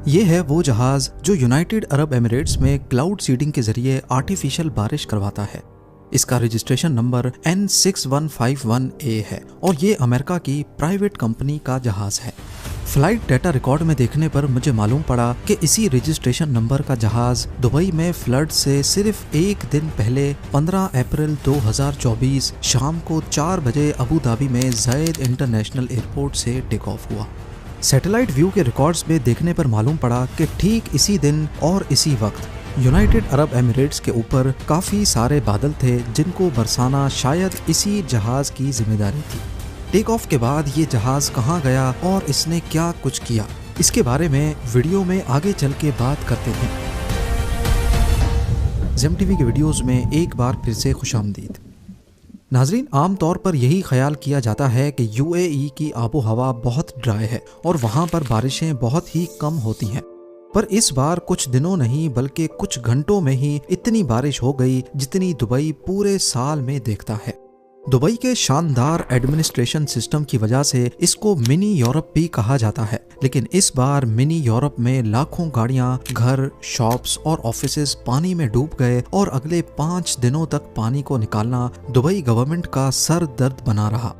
یہ ہے وہ جہاز جو یونائٹڈ عرب ایمریٹس میں کلاؤڈ سیڈنگ کے ذریعے آرٹیفیشل بارش کرواتا ہے۔ اس کا رجسٹریشن نمبر N6151A ہے اور یہ امریکہ کی پرائیویٹ کمپنی کا جہاز ہے۔ فلائٹ ڈیٹا ریکارڈ میں دیکھنے پر مجھے معلوم پڑا کہ اسی رجسٹریشن نمبر کا جہاز دبئی میں فلڈ سے صرف ایک دن پہلے 15 اپریل 2024 شام کو 4 بجے ابو دھابی میں زائد انٹرنیشنل ایئرپورٹ سے ٹیک آف ہوا۔ سیٹلائٹ ویو کے ریکارڈز میں دیکھنے پر معلوم پڑا کہ ٹھیک اسی دن اور اسی وقت یونائٹڈ عرب ایمریٹس کے اوپر کافی سارے بادل تھے جن کو برسانا شاید اسی جہاز کی ذمہ داری تھی۔ ٹیک آف کے بعد یہ جہاز کہاں گیا اور اس نے کیا کچھ کیا، اس کے بارے میں ویڈیو میں آگے چل کے بات کرتے ہیں۔ زیم ٹی وی کے ویڈیوز میں ایک بار پھر سے خوش آمدید۔ ناظرین، عام طور پر یہی خیال کیا جاتا ہے کہ UAE کی آب و ہوا بہت ڈرائی ہے اور وہاں پر بارشیں بہت ہی کم ہوتی ہیں، پر اس بار کچھ دنوں نہیں بلکہ کچھ گھنٹوں میں ہی اتنی بارش ہو گئی جتنی دبئی پورے سال میں دیکھتا ہے۔ دبئی کے شاندار ایڈمنسٹریشن سسٹم کی وجہ سے اس کو منی یورپ بھی کہا جاتا ہے، لیکن اس بار منی یورپ میں لاکھوں گاڑیاں، گھر، شاپس اور آفیسز پانی میں ڈوب گئے اور اگلے 5 دنوں تک پانی کو نکالنا دبئی گورنمنٹ کا سر درد بنا رہا۔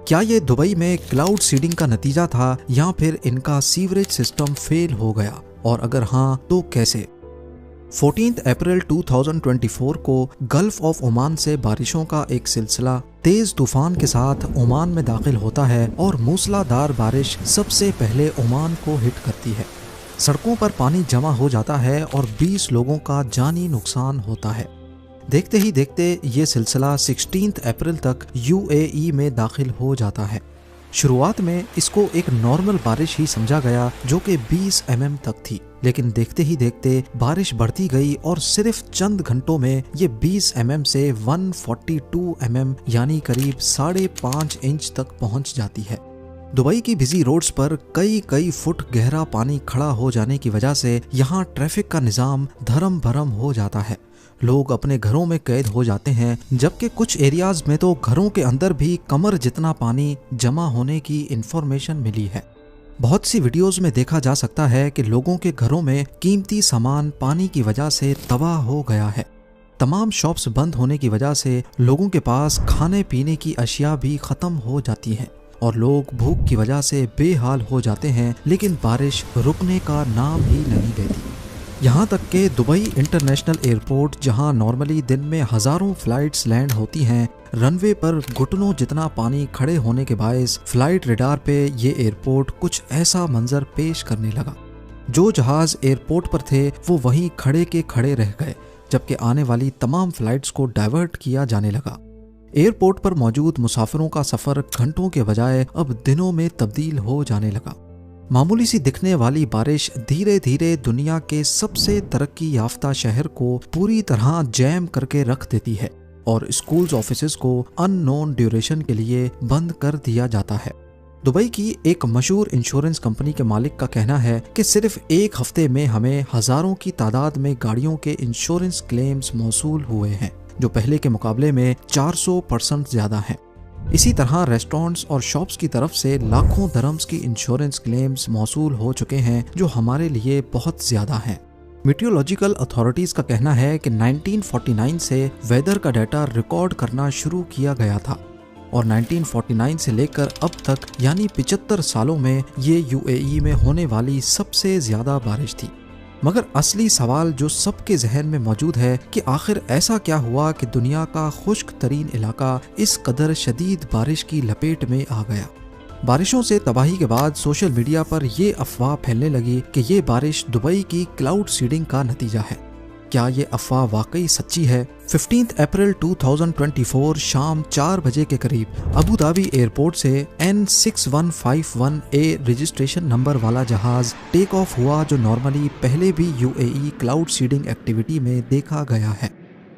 کیا یہ دبئی میں کلاؤڈ سیڈنگ کا نتیجہ تھا یا پھر ان کا سیوریج سسٹم فیل ہو گیا، اور اگر ہاں تو کیسے؟ 14 اپریل 2024 کو گلف آف عمان سے بارشوں کا ایک سلسلہ تیز طوفان کے ساتھ عمان میں داخل ہوتا ہے اور موسلا دھار بارش سب سے پہلے عمان کو ہٹ کرتی ہے۔ سڑکوں پر پانی جمع ہو جاتا ہے اور 20 لوگوں کا جانی نقصان ہوتا ہے۔ دیکھتے ہی دیکھتے یہ سلسلہ 16 اپریل تک UAE میں داخل ہو جاتا ہے۔ شروعات میں اس کو ایک نارمل بارش ہی سمجھا گیا جو کہ 20 mm تک تھی، لیکن دیکھتے ہی دیکھتے بارش بڑھتی گئی اور صرف چند گھنٹوں میں یہ 20 mm سے 142 mm یعنی قریب 5.5 انچ تک پہنچ جاتی ہے۔ دبئی کی بزی روڈز پر کئی فٹ گہرا پانی کھڑا ہو جانے کی وجہ سے یہاں ٹریفک کا نظام دھرم بھرم ہو جاتا ہے۔ لوگ اپنے گھروں میں قید ہو جاتے ہیں، جبکہ کچھ ایریاز میں تو گھروں کے اندر بھی کمر جتنا پانی جمع ہونے کی انفارمیشن ملی ہے۔ بہت سی ویڈیوز میں دیکھا جا سکتا ہے کہ لوگوں کے گھروں میں قیمتی سامان پانی کی وجہ سے تباہ ہو گیا ہے۔ تمام شاپس بند ہونے کی وجہ سے لوگوں کے پاس کھانے پینے کی اشیاء بھی ختم ہو جاتی ہیں اور لوگ بھوک کی وجہ سے بے حال ہو جاتے ہیں، لیکن بارش رکنے کا نام ہی نہیں لیتی۔ یہاں تک کہ دبئی انٹرنیشنل ایئرپورٹ، جہاں نارملی دن میں ہزاروں فلائٹس لینڈ ہوتی ہیں، رن وے پر گھٹنوں جتنا پانی کھڑے ہونے کے باعث فلائٹ ریڈار پہ یہ ایئرپورٹ کچھ ایسا منظر پیش کرنے لگا۔ جو جہاز ایئرپورٹ پر تھے وہ وہیں کھڑے کے کھڑے رہ گئے، جبکہ آنے والی تمام فلائٹس کو ڈائیورٹ کیا جانے لگا۔ ایئرپورٹ پر موجود مسافروں کا سفر گھنٹوں کے بجائے اب دنوں میں تبدیل ہو جانے لگا۔ معمولی سی دکھنے والی بارش دھیرے دھیرے دنیا کے سب سے ترقی یافتہ شہر کو پوری طرح جیم کر کے رکھ دیتی ہے اور اسکولز آفیسز کو ان نون ڈیوریشن کے لیے بند کر دیا جاتا ہے۔ دبئی کی ایک مشہور انشورنس کمپنی کے مالک کا کہنا ہے کہ صرف ایک ہفتے میں ہمیں ہزاروں کی تعداد میں گاڑیوں کے انشورنس کلیمز موصول ہوئے ہیں، جو پہلے کے مقابلے میں 400% زیادہ ہیں۔ اسی طرح ریسٹورنٹس اور شاپس کی طرف سے لاکھوں درہمز کی انشورنس کلیمز موصول ہو چکے ہیں، جو ہمارے لیے بہت زیادہ ہیں۔ میٹیورولوجیکل اتھارٹیز کا کہنا ہے کہ 1949 سے ویدر کا ڈیٹا ریکارڈ کرنا شروع کیا گیا تھا اور 1949 سے لے کر اب تک یعنی 75 سالوں میں یہ UAE میں ہونے والی سب سے زیادہ بارش تھی۔ مگر اصلی سوال جو سب کے ذہن میں موجود ہے کہ آخر ایسا کیا ہوا کہ دنیا کا خشک ترین علاقہ اس قدر شدید بارش کی لپیٹ میں آ گیا؟ بارشوں سے تباہی کے بعد سوشل میڈیا پر یہ افواہ پھیلنے لگی کہ یہ بارش دبئی کی کلاؤڈ سیڈنگ کا نتیجہ ہے۔ کیا یہ افواہ واقعی سچی ہے؟ 15 اپریل 2024 شام 4 بجے کے قریب ابو دھابی ایئرپورٹ سے N6151A رجسٹریشن نمبر والا جہاز ٹیک آف ہوا، جو نارملی پہلے بھی UAE کلاؤڈ سیڈنگ ایکٹیویٹی میں دیکھا گیا ہے۔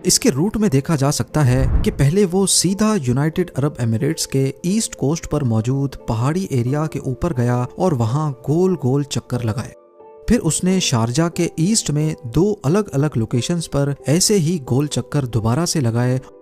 اس کے روٹ میں دیکھا جا سکتا ہے کہ پہلے وہ سیدھا یونائٹڈ عرب ایمریٹس کے ایسٹ کوسٹ پر موجود پہاڑی ایریا کے اوپر گیا اور وہاں گول گول چکر لگائے۔ پھر اس نے شارجہ کے ایسٹ میں 2 الگ الگ لوکیشنز پر ایسے ہی گول چکر دوبارہ سے لگائے